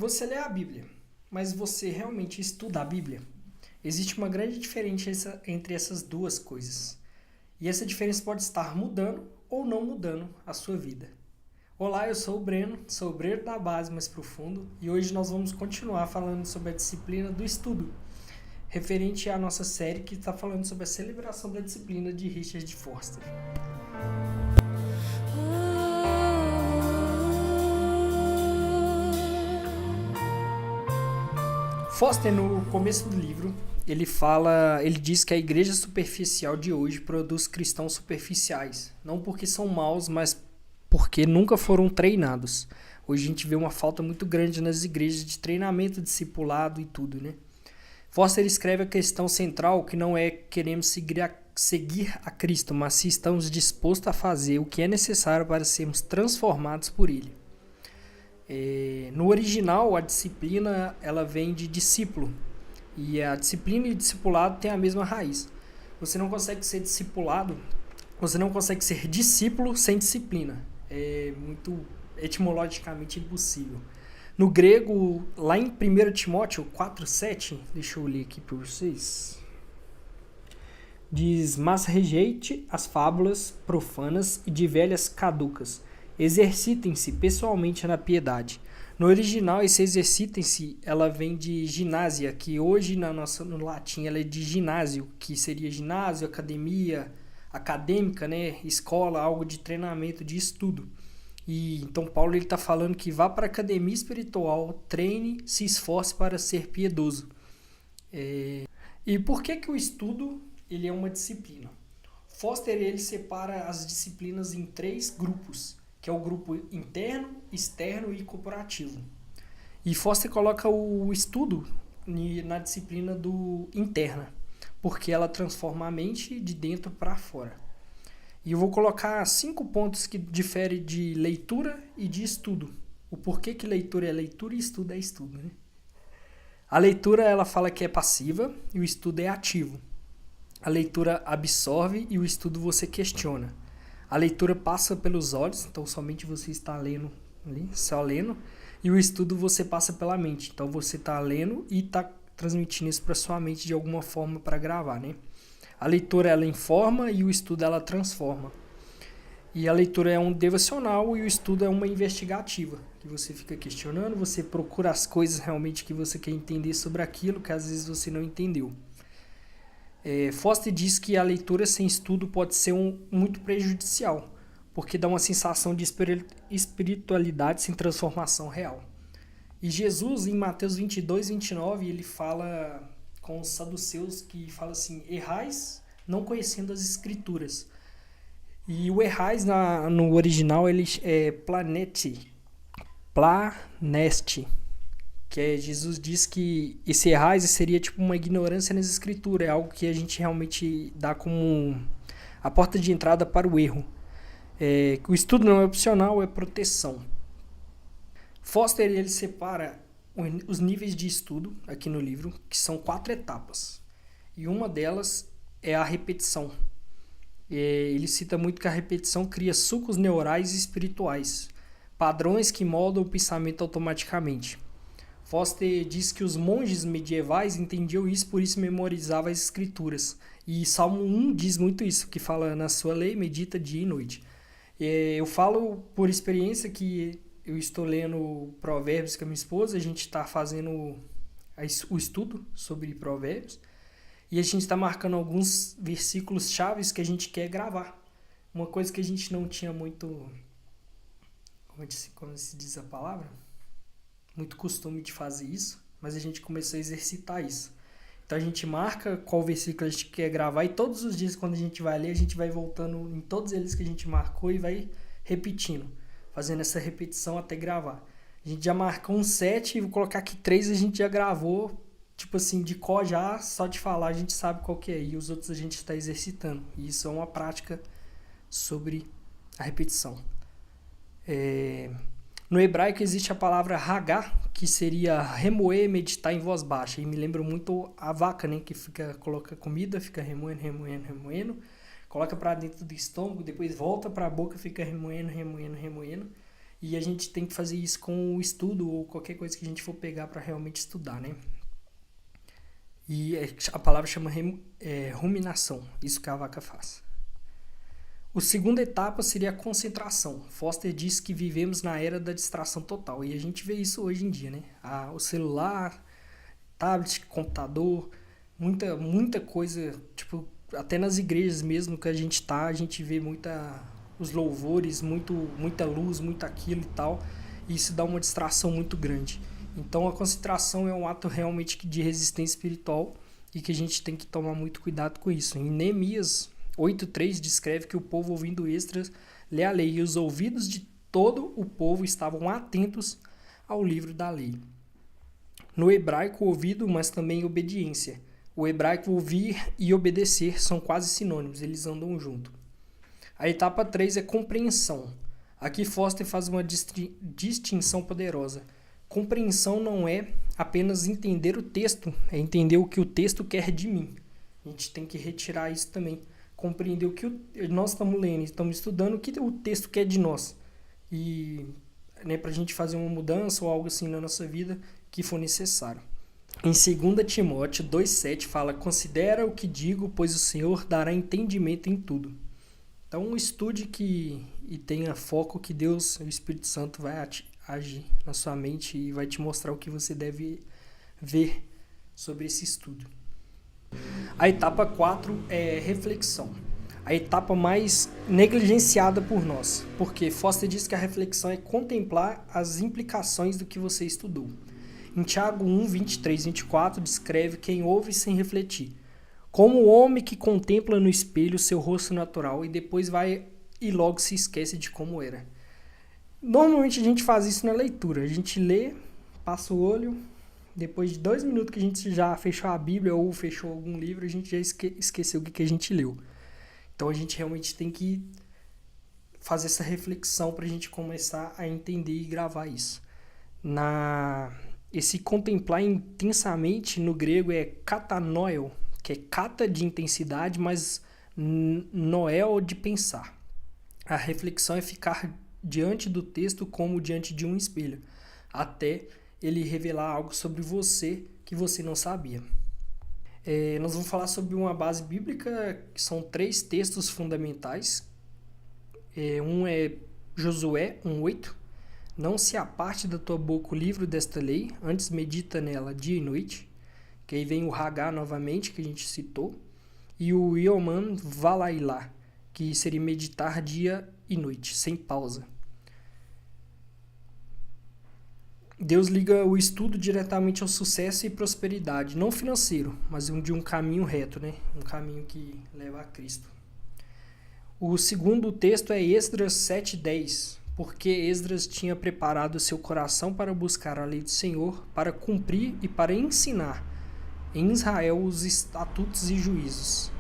Você lê a Bíblia, mas você realmente estuda a Bíblia? Existe uma grande diferença entre essas duas coisas. E essa diferença pode estar mudando ou não mudando a sua vida. Olá, eu sou o Breno, sou o obreiro da base mais profundo e hoje nós vamos continuar falando sobre a disciplina do estudo, referente à nossa série que está falando sobre a celebração da disciplina de Richard Foster. Foster, no começo do livro, ele diz que a igreja superficial de hoje produz cristãos superficiais, não porque são maus, mas porque nunca foram treinados. Hoje a gente vê uma falta muito grande nas igrejas de treinamento, discipulado e tudo, né? Foster escreve a questão central que não é queremos seguir a Cristo, mas se estamos dispostos a fazer o que é necessário para sermos transformados por Ele. No original, a disciplina ela vem de discípulo. E a disciplina e o discipulado têm a mesma raiz. Você não consegue ser discipulado, você não consegue ser discípulo sem disciplina. É muito etimologicamente impossível. No grego, lá em 1 Timóteo 4,7, deixa eu ler aqui para vocês. Diz, mas rejeite as fábulas profanas e de velhas caducas. Exercitem-se pessoalmente na piedade. No original, esse exercitem-se, ela vem de ginásia, que hoje no latim ela é de ginásio, que seria ginásio, academia, acadêmica, né? Escola, algo de treinamento, de estudo. E então Paulo está falando que vá para a academia espiritual, treine, se esforce para ser piedoso. E por que o estudo ele é uma disciplina? Foster ele separa as disciplinas em 3 grupos, que é o grupo interno, externo e corporativo. E Foster coloca o estudo na disciplina do interna, porque ela transforma a mente de dentro para fora. E eu vou colocar 5 pontos que diferem de leitura e de estudo. O porquê que leitura é leitura e estudo é estudo, né? A leitura ela fala que é passiva e o estudo é ativo. A leitura absorve e o estudo você questiona. A leitura passa pelos olhos, então somente você está lendo ali, só lendo. E o estudo você passa pela mente, então você está lendo e está transmitindo isso para sua mente de alguma forma para gravar, né? A leitura ela informa e o estudo ela transforma. E a leitura é um devocional e o estudo é uma investigativa, que você fica questionando, você procura as coisas realmente que você quer entender sobre aquilo que às vezes você não entendeu. Foster diz que a leitura sem estudo pode ser muito prejudicial, porque dá uma sensação de espiritualidade sem transformação real. E Jesus, em Mateus 22, 29, ele fala com os saduceus que fala assim, errais não conhecendo as escrituras. E o errais no original ele é planeste, que Jesus diz que esse errais seria tipo uma ignorância nas escrituras, é algo que a gente realmente dá como a porta de entrada para o erro. O estudo não é opcional, é proteção. Foster ele separa os níveis de estudo aqui no livro, que são 4 etapas. E uma delas é a repetição. Ele cita muito que a repetição cria sucos neurais e espirituais, padrões que moldam o pensamento automaticamente. Foster diz que os monges medievais entendiam isso, por isso memorizavam as escrituras. E Salmo 1 diz muito isso, que fala na sua lei, medita dia e noite. Eu falo por experiência que eu estou lendo Provérbios com a minha esposa, a gente está fazendo o estudo sobre Provérbios, e a gente está marcando alguns versículos chaves que a gente quer gravar. Uma coisa que a gente não tinha muito... Como se diz a palavra? Muito costume de fazer isso, mas a gente começou a exercitar isso. Então a gente marca qual versículo a gente quer gravar e todos os dias quando a gente vai ler, a gente vai voltando em todos eles que a gente marcou e vai repetindo, fazendo essa repetição até gravar. A gente já marcou um 7 e vou colocar aqui 3 a gente já gravou, tipo assim, de cor já, só de falar a gente sabe qual que é, e os outros a gente está exercitando. E isso é uma prática sobre a repetição. No hebraico existe a palavra hagá, que seria remoer, meditar em voz baixa. E me lembra muito a vaca, né? Que coloca comida, fica remoendo. Coloca para dentro do estômago, depois volta para a boca, fica remoendo. E a gente tem que fazer isso com o estudo ou qualquer coisa que a gente for pegar para realmente estudar, né? E a palavra chama ruminação, isso que a vaca faz. A segunda etapa seria a concentração. Foster diz que vivemos na era da distração total. E a gente vê isso hoje em dia, né? O celular, tablet, computador, muita coisa, tipo, até nas igrejas mesmo que a gente vê os louvores, muita luz, muito aquilo e tal. E isso dá uma distração muito grande. Então a concentração é um ato realmente de resistência espiritual e que a gente tem que tomar muito cuidado com isso. Em Neemias 8:3 descreve que o povo, ouvindo Esdras ler a lei, e os ouvidos de todo o povo estavam atentos ao livro da lei. No hebraico, ouvido, mas também obediência. O hebraico ouvir e obedecer são quase sinônimos, eles andam junto. A etapa 3 é compreensão. Aqui Foster faz uma distinção poderosa. Compreensão não é apenas entender o texto, é entender o que o texto quer de mim. A gente tem que retirar isso também. Compreender o que nós estamos lendo, estamos estudando, o que o texto quer de nós. E para a gente fazer uma mudança ou algo assim na nossa vida que for necessário. Em 2 Timóteo 2,7 fala: considera o que digo, pois o Senhor dará entendimento em tudo. Então estude e tenha foco que Deus, o Espírito Santo, vai agir na sua mente e vai te mostrar o que você deve ver sobre esse estudo. A etapa 4 é reflexão. A etapa mais negligenciada por nós, porque Foster diz que a reflexão é contemplar as implicações do que você estudou. Em Tiago 1, 23, 24, descreve quem ouve sem refletir, como o homem que contempla no espelho seu rosto natural e depois vai e logo se esquece de como era. Normalmente a gente faz isso na leitura, a gente lê, passa o olho, depois de 2 minutos que a gente já fechou a Bíblia ou fechou algum livro, a gente já esqueceu o que a gente leu. Então a gente realmente tem que fazer essa reflexão para a gente começar a entender e gravar isso. Esse contemplar intensamente no grego é katanoel, que é kata de intensidade, mas noel de pensar. A reflexão é ficar diante do texto como diante de um espelho, até ele revelar algo sobre você que você não sabia. Nós vamos falar sobre uma base bíblica, que são 3 textos fundamentais. Um é Josué 1:8. Não se aparte da tua boca o livro desta lei, antes medita nela dia e noite. Que aí vem o Hagá novamente, que a gente citou. E o Yoman Valailá, que seria meditar dia e noite, sem pausa. Deus liga o estudo diretamente ao sucesso e prosperidade, não financeiro, mas de um caminho reto, né? Um caminho que leva a Cristo. O segundo texto é Esdras 7:10, porque Esdras tinha preparado seu coração para buscar a lei do Senhor, para cumprir e para ensinar em Israel os estatutos e juízos.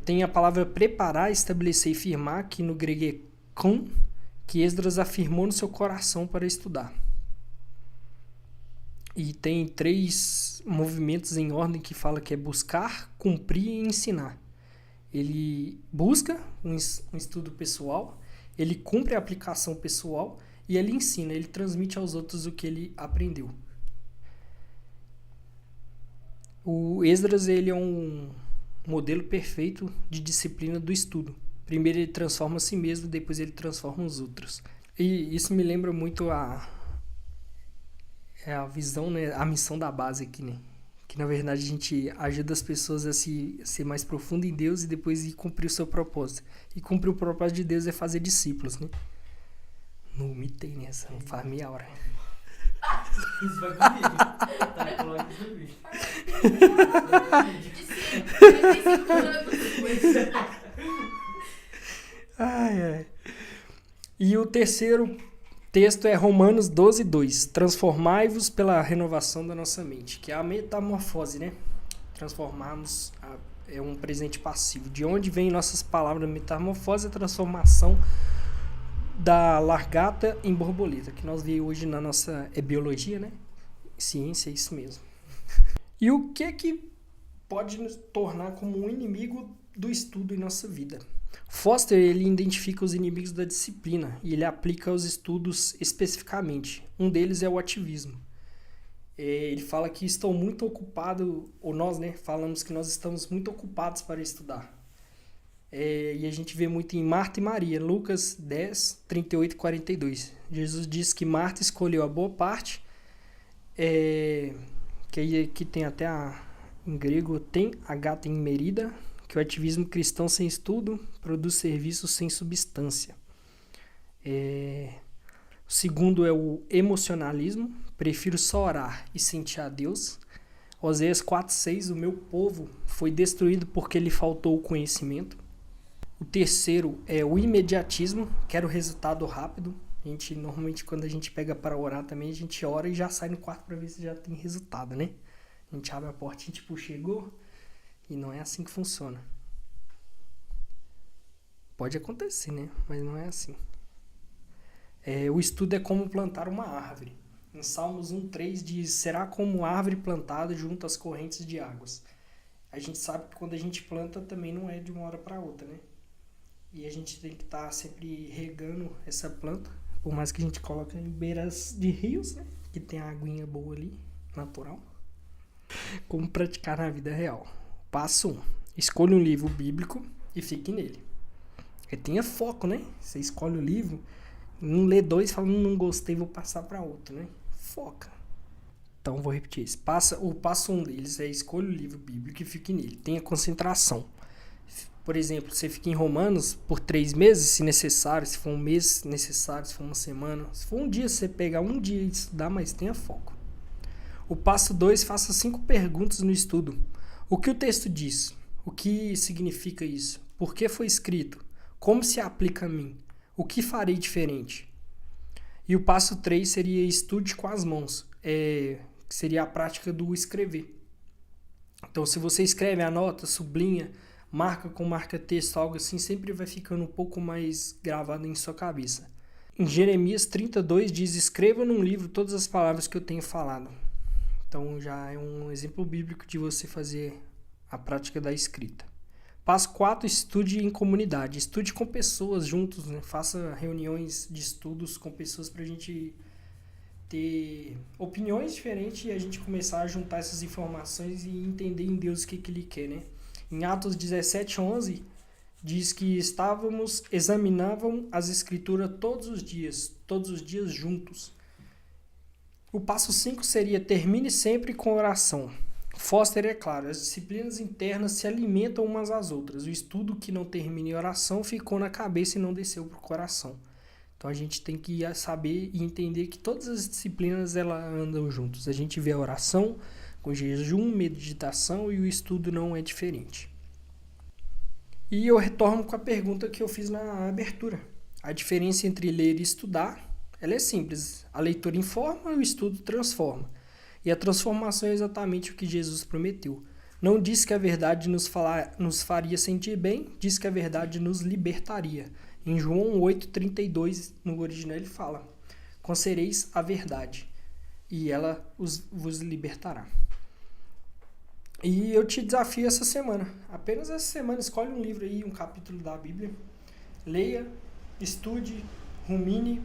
Tem a palavra preparar, estabelecer e firmar, que no grego é kon, que Esdras afirmou no seu coração para estudar. E tem 3 movimentos em ordem que fala que é buscar, cumprir e ensinar. Ele busca um estudo pessoal, ele cumpre a aplicação pessoal e ele ensina, ele transmite aos outros o que ele aprendeu. O Esdras ele é um modelo perfeito de disciplina do estudo. Primeiro ele transforma a si mesmo, depois ele transforma os outros. E isso me lembra muito a visão, né? A missão da base aqui, né? Que na verdade a gente ajuda as pessoas a ser mais profundo em Deus e depois ir cumprir o seu propósito. E cumprir o propósito de Deus é fazer discípulos, né? Não me tem nessa, não faz meia hora. Isso vai comigo. Tá me colocando aqui no bicho. Ai. E o terceiro texto é Romanos 12:2. Transformai-vos pela renovação da nossa mente, que é a metamorfose, né? Transformarmos é um presente passivo. De onde vem nossas palavras metamorfose? A transformação da largata em borboleta, que nós vemos hoje na nossa biologia, né? Ciência, é isso mesmo. E o que pode nos tornar como um inimigo do estudo em nossa vida? Foster ele identifica os inimigos da disciplina e ele aplica os estudos especificamente. Um deles é o ativismo. Ele fala que estou muito ocupado, ou nós, né, falamos que nós estamos muito ocupados para estudar. E a gente vê muito em Marta e Maria, Lucas 10, 38 e 42. Jesus diz que Marta escolheu a boa parte, que tem até em grego, tem agata em merida, que o ativismo cristão sem estudo produz serviços sem substância. O segundo é o emocionalismo, prefiro só orar e sentir a Deus. Oséias 4:6, o meu povo foi destruído porque lhe faltou o conhecimento. O terceiro é o imediatismo, quero resultado rápido. Normalmente quando a gente pega para orar também, a gente ora e já sai no quarto para ver se já tem resultado, né? A gente abre a portinha, tipo, chegou, e não é assim que funciona. Pode acontecer, né? Mas não é assim. O estudo é como plantar uma árvore. Em Salmos 1:3 diz, será como árvore plantada junto às correntes de águas. A gente sabe que quando a gente planta também não é de uma hora para outra, né? E a gente tem que estar sempre regando essa planta, por mais que a gente coloque em beiras de rios, né? Que tem a aguinha boa ali, natural. Como praticar na vida real. Passo 1. Escolha um livro bíblico e fique nele. Tenha foco, né? Você escolhe o livro, não lê 2 e fala, não gostei, vou passar para outro, né? Foca. Então, vou repetir isso. O passo 1 deles é escolha o livro bíblico e fique nele. Tenha concentração. Por exemplo, você fica em Romanos por 3 meses, se necessário. Se for um mês, necessário. Se for uma semana. Se for um dia, você pegar um dia e estudar, mas tenha foco. O passo 2, faça 5 perguntas no estudo. O que o texto diz? O que significa isso? Por que foi escrito? Como se aplica a mim? O que farei diferente? E o passo 3 seria estude com as mãos. Que seria a prática do escrever. Então, se você escreve, anota, sublinha, marca com marca-texto, algo assim, sempre vai ficando um pouco mais gravado em sua cabeça. Em Jeremias 32 diz, escreva num livro todas as palavras que eu tenho falado. Então, já é um exemplo bíblico de você fazer a prática da escrita. Passo 4, estude em comunidade. Estude com pessoas juntos, né? Faça reuniões de estudos com pessoas para a gente ter opiniões diferentes e a gente começar a juntar essas informações e entender em Deus o que Ele quer, né? Em Atos 17:11 diz que examinavam as escrituras todos os dias juntos. O passo 5 seria termine sempre com oração. Foster é claro, as disciplinas internas se alimentam umas às outras. O estudo que não termina em oração ficou na cabeça e não desceu para o coração. Então a gente tem que saber e entender que todas as disciplinas elas andam juntas. A gente vê a oração com jejum, meditação e o estudo não é diferente. E eu retorno com a pergunta que eu fiz na abertura. A diferença entre ler e estudar, ela é simples. A leitura informa, o estudo transforma. E a transformação é exatamente o que Jesus prometeu. Não diz que a verdade nos faria sentir bem, diz que a verdade nos libertaria. Em João 8:32, no original, ele fala, conhecereis a verdade, e ela vos libertará. E eu te desafio essa semana. Apenas essa semana, escolhe um livro aí, um capítulo da Bíblia. Leia, estude, rumine,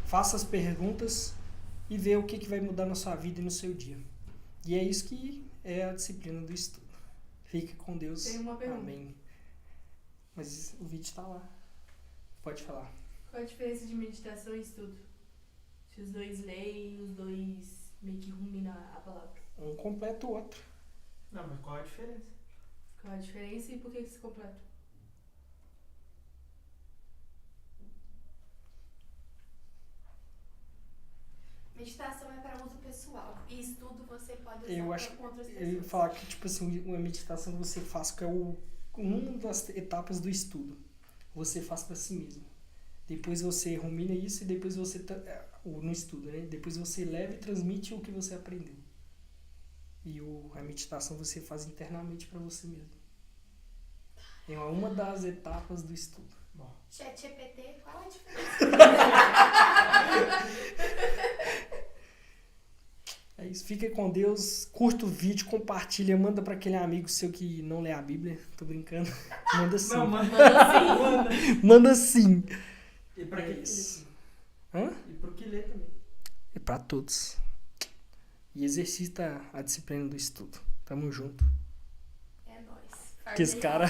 faça as perguntas e vê o que vai mudar na sua vida e no seu dia. E é isso que é a disciplina do estudo. Fique com Deus. Tem uma pergunta. Amém. Mas o vídeo está lá. Pode falar. Qual a diferença de meditação e estudo? Se os dois leem, os dois meio que ruminam a palavra. Um completa o outro. Não, mas qual é a diferença? Qual a diferença e por que se completa? Meditação é para uso pessoal. E estudo você pode usar Eu acho com outras eu pessoas. ia falar que, tipo assim, uma meditação que você faz, que é uma das etapas do estudo. Você faz para si mesmo. Depois você rumina isso e depois você, no estudo, né? Depois você leva e transmite o que você aprendeu. E a meditação você faz internamente para você mesmo. É uma das etapas do estudo. Bom. ChatGPT, qual é a diferença? É isso. Fica com Deus, curta o vídeo, compartilha, manda pra aquele amigo seu que não lê a Bíblia. Tô brincando. Manda sim. Não, mano. Manda sim. Manda sim. E pra quem lê Isso. também. Hã? E pro que lê também. É pra todos. E exercita a disciplina do estudo. Tamo junto. É nóis. Que esse cara...